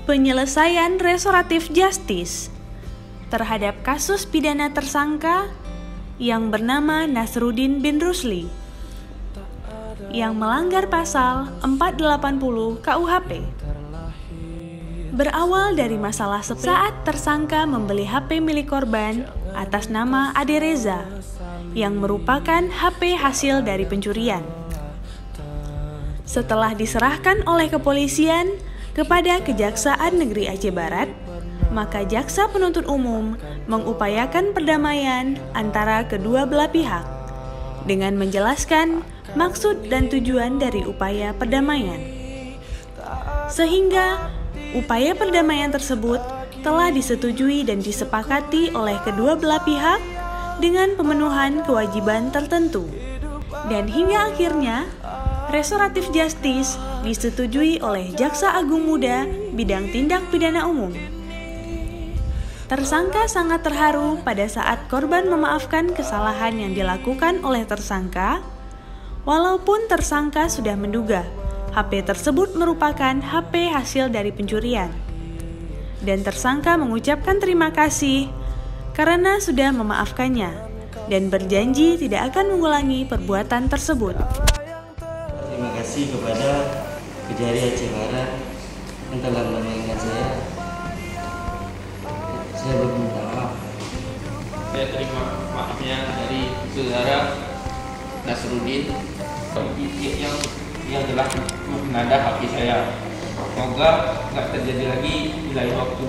Penyelesaian restoratif justice terhadap kasus pidana tersangka yang bernama Nasruddin bin Rusli yang melanggar pasal 480 KUHP. Berawal dari masalah saat tersangka membeli HP milik korban atas nama Ade Reza yang merupakan HP hasil dari pencurian. Setelah diserahkan oleh kepolisian kepada Kejaksaan Negeri Aceh Barat, maka jaksa penuntut umum mengupayakan perdamaian antara kedua belah pihak dengan menjelaskan maksud dan tujuan dari upaya perdamaian. Sehingga upaya perdamaian tersebut telah disetujui dan disepakati oleh kedua belah pihak dengan pemenuhan kewajiban tertentu. Dan hingga akhirnya restoratif justice disetujui oleh Jaksa Agung Muda Bidang Tindak Pidana Umum. Tersangka sangat terharu pada saat korban memaafkan kesalahan yang dilakukan oleh tersangka, walaupun tersangka sudah menduga HP tersebut merupakan HP hasil dari pencurian. Dan tersangka mengucapkan terima kasih karena sudah memaafkannya dan berjanji tidak akan mengulangi perbuatan tersebut. Terima kasih kepada Kejari Aceh Barat yang telah mengingat saya. Saya berminta maaf. Saya terima maafnya dari saudara Nasruddin yang telah menada HP saya. Semoga nggak terjadi lagi di lain waktu.